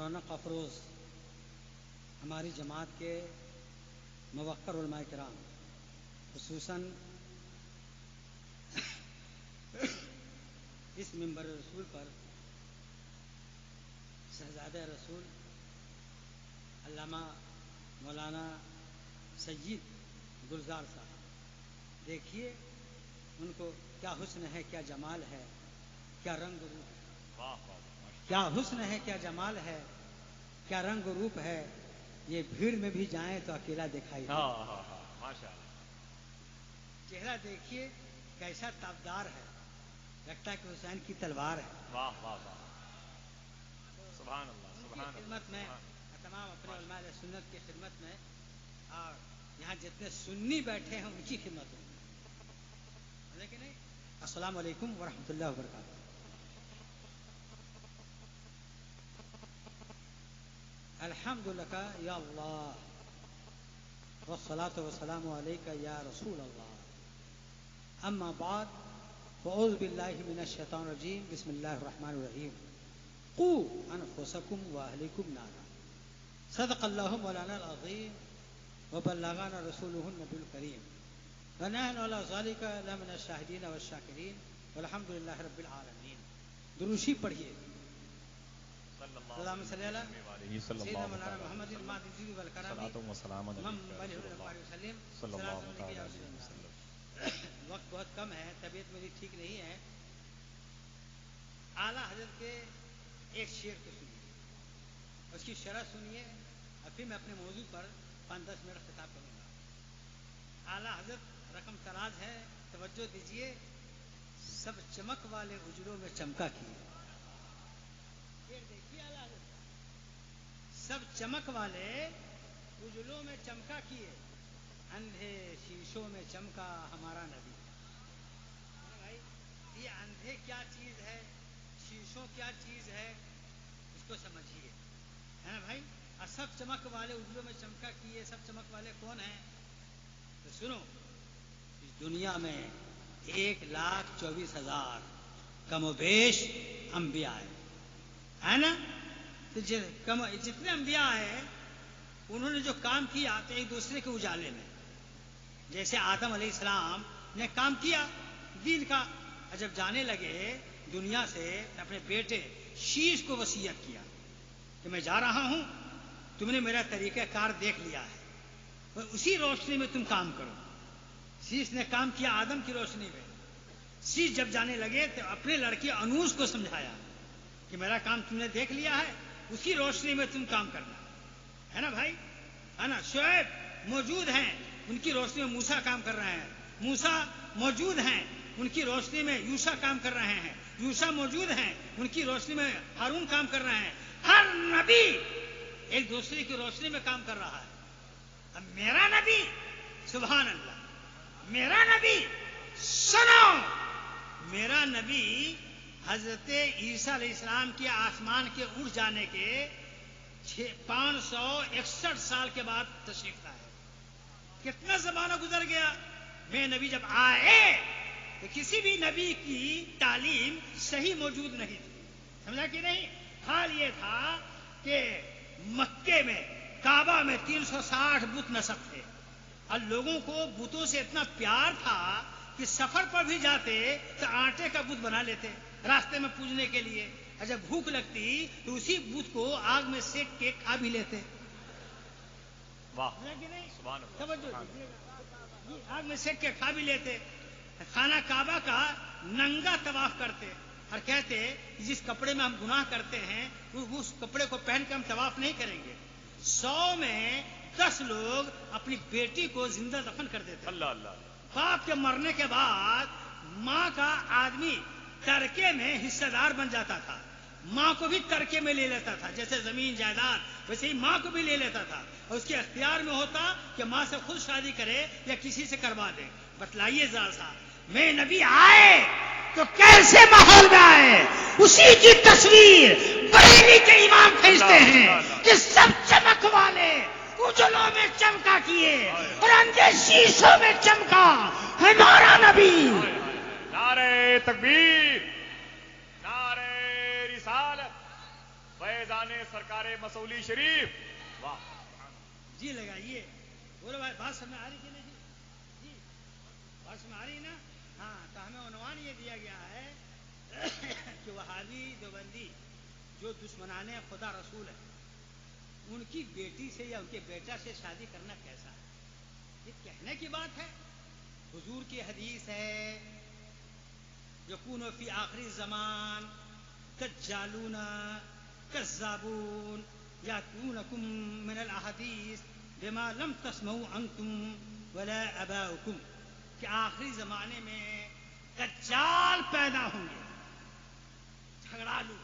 رونق افروز ہماری جماعت کے موقر علماء کرام، خصوصاً اس منبر رسول پر شہزادہ رسول علامہ مولانا سید گلزار صاحب، دیکھیے ان کو کیا حسن ہے، کیا جمال ہے، کیا رنگ و روپ ہے، کیا حسن ہے، کیا جمال ہے، کیا رنگ و روپ ہے، یہ بھیڑ میں بھی جائیں تو اکیلا دکھائی دے۔ چہرہ دیکھیے کیسا تابدار ہے، لگتا ہے کہ حسین کی تلوار ہے۔ واہ واہ واہ، سبحان اللہ سبحان اللہ۔ خدمت میں تمام اپنے علماء اہل سنت کی خدمت میں، اور یہاں جتنے سنی بیٹھے ہیں ان کی خدمت میں، لیکن السلام علیکم ورحمۃ اللہ وبرکاتہ۔ الحمد لک یا اللہ والصلاۃ والسلام علیک یا رسول اللہ، اما بعد فاعوذ باللہ من الشیطان الرجیم، بسم اللہ الرحمن الرحیم۔ قوا انفسکم واہلکم نارا، صدق اللہ مولانا العظیم وبلغنا رسولہ النبی الکریم، ونحن علی ذلک لمن الشاہدین والشاکرین والحمد للہ رب العالمین۔ دروشی پڑھیے۔ اللہم صلی اللہ علیہ سیدنا مولانا محمد المعدی والکرام وقت بہت کم ہے، طبیعت میری ٹھیک نہیں ہے۔ اعلیٰ حضرت کے ایک شعر کو سنیے، اس کی شرح سنیے، اور پھر میں اپنے موضوع پر 5-10 منٹ خطاب کروں گا۔ اعلیٰ حضرت رقم تراز ہے، توجہ دیجیے۔ سب چمک والے اجروں میں چمکا کیے، دیکھیے اعلیٰ حضرت، سب چمک والے اجروں میں چمکا کیے، اندھے شیشوں میں چمکا ہمارا نبی۔ بھائی یہ اندھے کیا چیز ہے، شیشوں کیا چیز ہے، اس کو سمجھیے، ہے نا بھائی؟ اور سب چمک والے اجروں میں چمکا کیے، سب چمک والے کون ہیں؟ تو سنو، اس دنیا میں 1,24,000 کم و بیش انبیاء ہے نا؟ تو جتنے انبیاء ہیں انہوں نے جو کام کیا تو ایک دوسرے کے اجالے میں، جیسے آدم علیہ السلام نے کام کیا دین کا، اور جب جانے لگے دنیا سے اپنے بیٹے شیش کو وصیت کیا کہ میں جا رہا ہوں، تم نے میرا طریقہ کار دیکھ لیا ہے، اسی روشنی میں تم کام کرو۔ شیش نے کام کیا آدم کی روشنی میں۔ شیش جب جانے لگے تو اپنے لڑکی انوس کو سمجھایا کہ میرا کام تم نے دیکھ لیا ہے، اسی روشنی میں تم کام کرنا، ہے نا بھائی؟ ہے نا؟ شعیب موجود ہیں، ان کی روشنی میں موسیٰ کام کر رہے ہیں، موسیٰ موجود ہیں، ان کی روشنی میں یوشع کام کر رہے ہیں، یوشع موجود ہیں، ان کی روشنی میں ہارون کام کر رہے ہیں۔ ہر نبی ایک دوسرے کی روشنی میں کام کر رہا ہے۔ اب میرا نبی، سبحان اللہ، میرا نبی، سنو، میرا نبی حضرت عیسیٰ علیہ السلام کے آسمان کے اٹھ جانے کے 561 سال کے بعد تشریف لائے۔ کتنا زمانہ گزر گیا؟ میں نبی جب آئے تو کسی بھی نبی کی تعلیم صحیح موجود نہیں تھی، سمجھا کہ نہیں؟ حال یہ تھا کہ مکے میں کعبہ میں 360 بت نصب تھے، اور لوگوں کو بتوں سے اتنا پیار تھا کہ سفر پر بھی جاتے تو آٹے کا بت بنا لیتے راستے میں پوجنے کے لیے، اور جب بھوک لگتی تو اسی بت کو آگ میں سیک کے کھا بھی لیتے۔ آگ میں سیک کے کھا بھی لیتے۔ خانہ کعبہ کا ننگا طواف کرتے اور کہتے جس کپڑے میں ہم گناہ کرتے ہیں اس کپڑے کو پہن کے ہم طواف نہیں کریں گے۔ 100 میں 10 لوگ اپنی بیٹی کو زندہ دفن کر دیتے۔ اللہ اللہ۔ باپ کے مرنے کے بعد ماں کا آدمی ترکے میں حصہ دار بن جاتا تھا، ماں کو بھی ترکے میں لے لیتا تھا، جیسے زمین جائیداد ویسے ہی ماں کو بھی لے لیتا تھا، اور اس کے اختیار میں ہوتا کہ ماں سے خود شادی کرے یا کسی سے کروا دے۔ بتلائیے ذرا سا، میں نبی آئے تو کیسے ماحول میں آئے؟ اسی کی تصویر بریلی کے امام کھینچتے ہیں کہ سب چمک والے اجلوں میں چمکا کیے اور اندھے شیشوں میں چمکا ہمارا نبی۔ نعرہ تکبیر، نعرہ رسالت، فیضان سرکار مسولی شریف. واہ. جی لگائیے. بولو بھائی بات سمجھ آ رہی کہ نہیں؟ جی بات سمجھ آ رہی نا؟ ہاں تو ہمیں عنوان یہ دیا گیا ہے کہ وہابی دیوبندی جو دشمنان خدا رسول ہے ان کی بیٹی سے یا ان کے بیٹا سے شادی کرنا کیسا ہے؟ یہ کہنے کی بات ہے. حضور کی حدیث ہے یکون فی آخری زمان دجالون کذابون یاتونکم من الاحادیث بما لم تسمعوا انتم ولا اباؤکم، کہ آخری زمانے میں دجال پیدا ہوں گے، جھگڑالو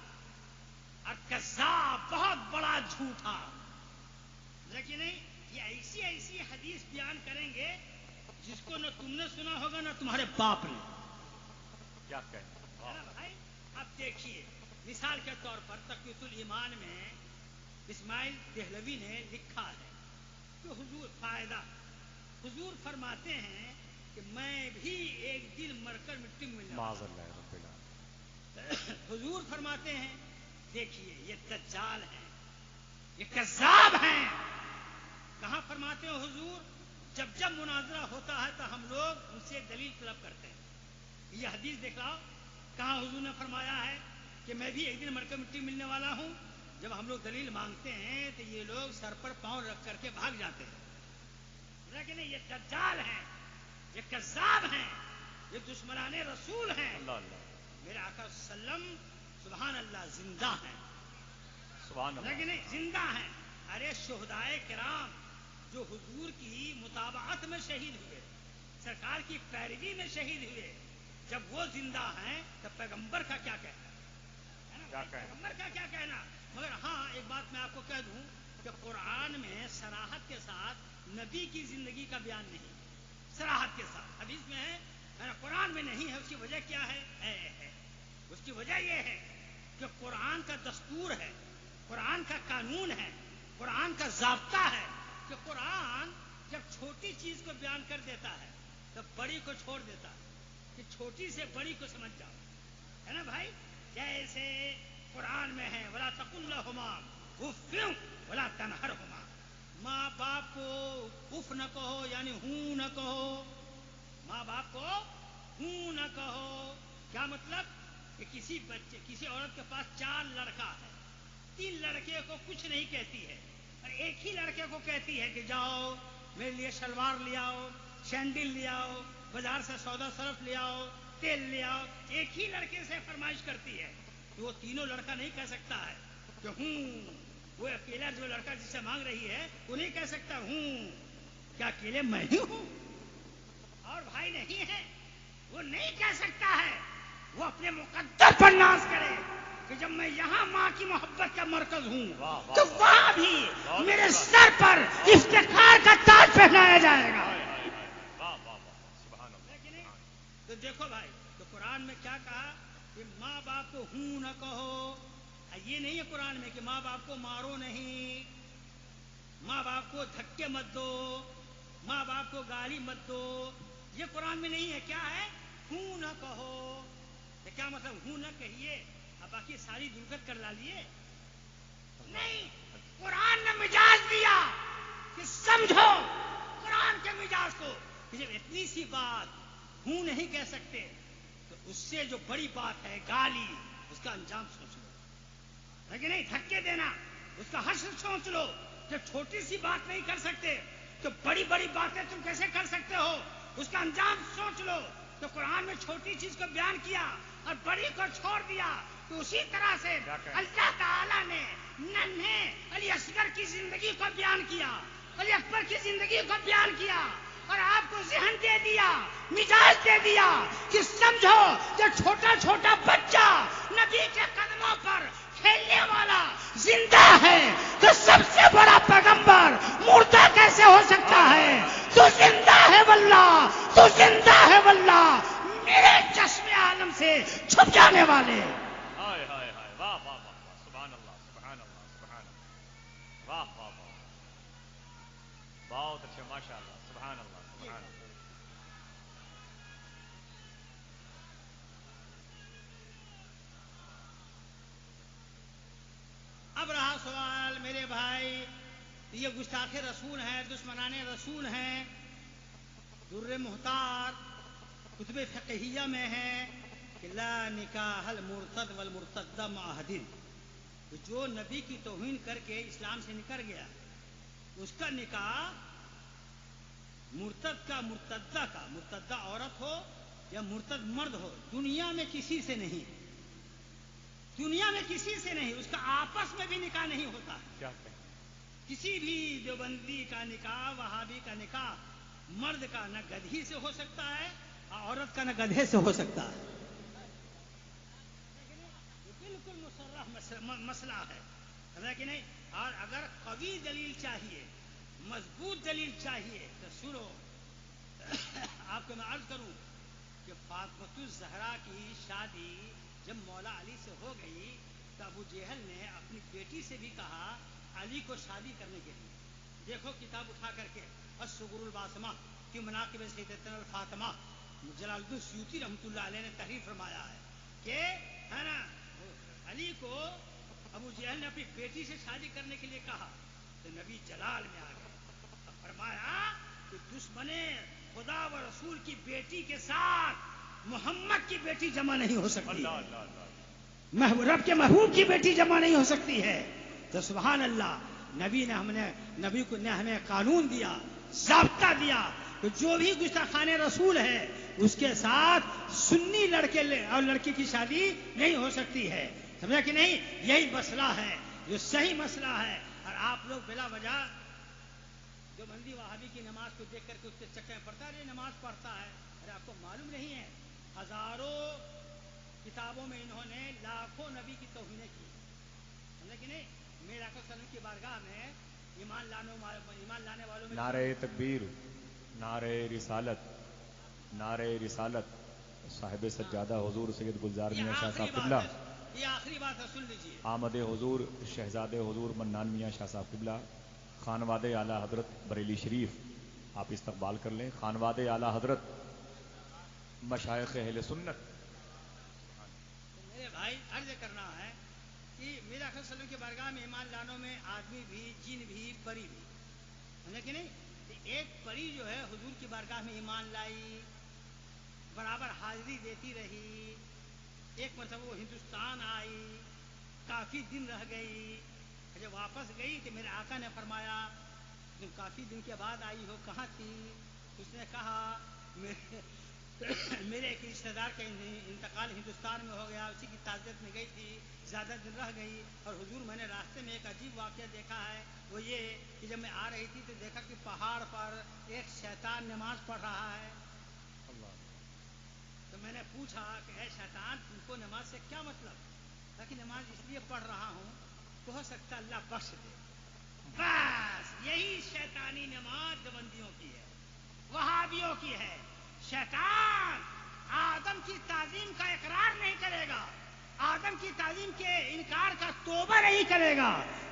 اور کذاب، بہت بڑا جھوٹا. لیکن نہیں، یہ ایسی ایسی حدیث بیان کریں گے جس کو نہ تم نے سنا ہوگا نہ تمہارے باپ نے. کیا کہیں ہے نا بھائی؟ اب دیکھیے مثال کے طور پر تقویۃ الایمان میں اسماعیل دہلوی نے لکھا ہے کہ حضور فائدہ، حضور فرماتے ہیں کہ میں بھی ایک دن مر کر مٹی میں ملنے والا ہوں. حضور فرماتے ہیں دیکھیے یہ دجال ہیں، یہ کذاب ہیں. کہاں فرماتے ہیں حضور؟ جب جب مناظرہ ہوتا ہے تو ہم لوگ ان سے دلیل طلب کرتے ہیں. یہ حدیث دکھاؤ کہاں حضور نے فرمایا ہے کہ میں بھی ایک دن مر کر مٹی ملنے والا ہوں. جب ہم لوگ دلیل مانگتے ہیں تو یہ لوگ سر پر پاؤں رکھ کر کے بھاگ جاتے ہیں. لیکن یہ دجال ہیں، یہ کذاب ہیں، یہ دشمنان رسول ہیں. اللہ اللہ. میرے آقا وسلم سبحان اللہ زندہ ہیں، سبحان اللہ. لیکن زندہ ہیں. ارے شہدائے کرام جو حضور کی متابعت میں شہید ہوئے، سرکار کی پیروی میں شہید ہوئے، جب وہ زندہ ہیں تو پیغمبر کا کیا کہنا ہے نا؟ پیغمبر کا کیا کہنا؟ مگر ہاں ایک بات میں آپ کو کہہ دوں کہ قرآن میں صراحت کے ساتھ نبی کی زندگی کا بیان نہیں، صراحت کے ساتھ حدیث میں ہے، قرآن میں نہیں ہے. اس کی وجہ کیا ہے؟ اس کی وجہ یہ ہے کہ قرآن کا دستور ہے، قرآن کا قانون ہے، قرآن کا ضابطہ ہے کہ قرآن جب چھوٹی چیز کو بیان کر دیتا ہے تو بڑی کو چھوڑ دیتا ہے کہ چھوٹی سے بڑی کو سمجھ جاؤ. ہے نا بھائی؟ جیسے قرآن میں ہے ولا تقل لہما اف ولا تنہرہما، ماں باپ کو اف نہ کہو یعنی ہوں نہ کہو، ماں باپ کو ہوں نہ کہو. کیا مطلب؟ کہ کسی بچے، کسی عورت کے پاس 4 لڑکا ہے، 3 لڑکے کو کچھ نہیں کہتی ہے اور ایک ہی لڑکے کو کہتی ہے کہ جاؤ میرے لیے شلوار لے آؤ، سینڈل لے آؤ، بازار سے سودا صرف لے آؤ، تیل لے آؤ. ایک ہی لڑکے سے فرمائش کرتی ہے تو وہ تینوں لڑکا نہیں کہہ سکتا ہے کہ ہوں. وہ اکیلا جو لڑکا جس سے مانگ رہی ہے وہ نہیں کہہ سکتا ہوں. کیا اکیلے میں ہی ہوں اور بھائی نہیں ہے؟ وہ نہیں کہہ سکتا ہے. وہ اپنے مقدر پر ناز کرے کہ جب میں یہاں ماں کی محبت کا مرکز ہوں تو وہاں بھی میرے سر پر افتخار کا تاج پہنایا جائے گا. تو دیکھو بھائی، تو قرآن میں کیا کہا کہ ماں باپ کو ہوں نہ کہو. یہ نہیں ہے قرآن میں کہ ماں باپ کو مارو نہیں، ماں باپ کو دھکے مت دو، ماں باپ کو گالی مت دو. یہ قرآن میں نہیں ہے. کیا ہے؟ ہوں نہ کہو. کیا مطلب ہوں نہ کہیے اب باقی ساری درگت کر ڈالیے؟ نہیں. قرآن نے مجاز دیا کہ سمجھو قرآن کے مجاز کو کہ جب اتنی سی بات ہوں نہیں کہہ سکتے تو اس سے جو بڑی بات ہے گالی، اس کا انجام سوچ لو. لیکن نہیں دھکے دینا، اس کا حشر سوچ لو. جب چھوٹی سی بات نہیں کر سکتے تو بڑی بڑی باتیں تم کیسے کر سکتے ہو؟ اس کا انجام سوچ لو. تو قرآن میں چھوٹی چیز کو بیان کیا اور بڑی کو چھوڑ دیا. تو اسی طرح سے اللہ تعالیٰ نے ننھے علی اصغر کی زندگی کو بیان کیا، علی اکبر کی زندگی کو بیان کیا اور آپ کو ذہن دے دیا، مزاج دے دیا کہ سمجھو کہ چھوٹا چھوٹا بچہ نبی کے قدموں پر کھیلنے والا زندہ ہے تو سب سے بڑا پیغمبر مردہ کیسے ہو سکتا ہے؟ تو زندہ ہے واللہ، تو زندہ ہے واللہ، میرے چشم عالم سے چھپ جانے والے. ہائے ہائے ہائے. واہ واہ واہ. سبحان اللہ سبحان اللہ سبحان اللہ. واہ واہ واہ. بہت اچھے ماشاء اللہ. سبحان اللہ سبحان اللہ. سوال میرے بھائی، یہ گستاخ رسول ہیں، دشمنان رسول ہیں. در محتار کتب فقہیہ میں ہے کہ لا نکاح المرتد والمرتد مع حد، جو نبی کی توہین کر کے اسلام سے نکل گیا اس کا نکاح مرتد کا، مرتدہ عورت ہو یا مرتد مرد ہو، دنیا میں کسی سے نہیں، دنیا میں کسی سے نہیں، اس کا آپس میں بھی نکاح نہیں ہوتا ہے. کیا کہیں؟ کسی بھی دیوبندی کا نکاح، وہابی کا نکاح مرد کا نہ گدھی سے ہو سکتا ہے اور عورت کا نہ گدھے سے ہو سکتا ہے. بالکل مصرح مسئلہ ہے کہ نہیں. اور اگر قوی دلیل چاہیے، مضبوط دلیل چاہیے تو سنو، آپ کو میں عرض کروں کہ فاطمۃ الزہرا کی شادی جب مولا علی سے ہو گئی تو ابو جہل نے اپنی بیٹی سے بھی کہا علی کو شادی کرنے کے لیے. دیکھو کتاب اٹھا کر کے الصغر الباسمہ کی مناقب سیدتنا الفاطمہ، جلال الدین سیوطی رحمۃ اللہ علیہ نے تحریر فرمایا ہے کہ ہے نا علی کو ابو جہل نے اپنی بیٹی سے شادی کرنے کے لیے کہا تو نبی جلال میں آ گئے، فرمایا کہ دشمن خدا و رسول کی بیٹی کے ساتھ محمد کی بیٹی جمع نہیں ہو سکتی، رب کے محبوب کی بیٹی جمع نہیں ہو سکتی ہے. تو سبحان اللہ، نبی نے ہمیں قانون دیا، ضابطہ دیا کہ جو بھی گستاخان رسول ہے اس کے ساتھ سنی لڑکے اور لڑکی کی شادی نہیں ہو سکتی ہے. سمجھا کہ نہیں؟ یہی مسئلہ ہے جو صحیح مسئلہ ہے. اور آپ لوگ بلا وجہ جو بندی وہابی کی نماز کو دیکھ کر کے اس کے چکر میں پڑھتا ہے، نماز پڑھتا ہے. ارے آپ کو معلوم نہیں ہے ہزاروں کتابوں میں انہوں نے لاکھوں نبی کی توہینیں کی. سمجھا کہ نہیں؟ میرے آقا صلی اللہ علیہ وسلم کی بارگاہ میں ایمان لانے والوں میں نعرہ تکبیر، نعرہ رسالت، نعرہ رسالت صاحب سجادہ حضور سید گلزار میاں شاہ صاحب قبلہ، یہ آخری بات ہے، سن لیجیے. آمد حضور شہزادے حضور منان میاں شاہ صاحب قبلہ، خانواد اعلیٰ حضرت بریلی شریف آپ استقبال کر لیں. خانواد اعلیٰ حضرت مشائخ اہل سنت. میرے بھائی عرض کرنا ہے کہ میرے آقا صلی اللہ علیہ وسلم کی بارگاہ میں ایمان لانوں میں آدمی بھی، جن بھی، پری بھی. سمجھا کہ نہیں؟ ایک پری جو ہے حضور کی بارگاہ میں ایمان لائی، برابر حاضری دیتی رہی. ایک مرتبہ وہ ہندوستان آئی، کافی دن رہ گئی. جب واپس گئی تو میرے آقا نے فرمایا تم کافی دن کے بعد آئی ہو، کہاں تھی؟ اس نے کہا میرے ایک رشتہ دار کا انتقال ہندوستان میں ہو گیا، اسی کی تعزیت میں گئی تھی، زیادہ دن رہ گئی. اور حضور میں نے راستے میں ایک عجیب واقعہ دیکھا ہے، وہ یہ کہ جب میں آ رہی تھی تو دیکھا کہ پہاڑ پر ایک شیطان نماز پڑھ رہا ہے. تو میں نے پوچھا کہ اے شیطان تم کو نماز سے کیا مطلب؟ تاکہ نماز اس لیے پڑھ رہا ہوں تو ہو سکتا اللہ بخش دے. بس یہی شیطانی نماز دیوبندیوں کی ہے، وہابیوں کی ہے. شیطان آدم کی تعظیم کا اقرار نہیں کرے گا، آدم کی تعظیم کے انکار کا توبہ نہیں کرے گا،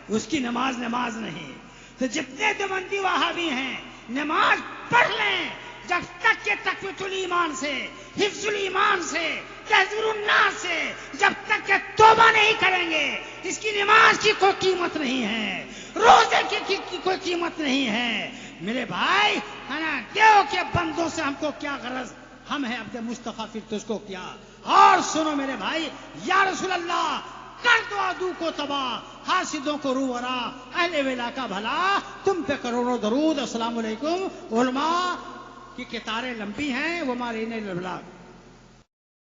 اس کی نماز نہیں. تو جتنے دیوبندی وہابی ہیں نماز پڑھ لیں، جب تک کہ تقویۃ الایمان سے، حفظ الایمان سے، تحذیر الناس سے جب تک کہ توبہ نہیں کریں گے اس کی نماز کی کوئی قیمت نہیں ہے، روزے کی کوئی قیمت نہیں ہے. میرے بھائی ہے نا، دیو کے بندوں سے ہم کو کیا غرض، ہم ہیں عبد مصطفیٰ، پھر تجھ کو کیا. اور سنو میرے بھائی، یا رسول اللہ کر دو عدو کو تباہ، حاسدوں کو روورا، اہل ولا کا بھلا، تم پہ کروڑوں درود. السلام علیکم. علماء کی کتاریں لمبی ہیں، وہ مارین البلاغ.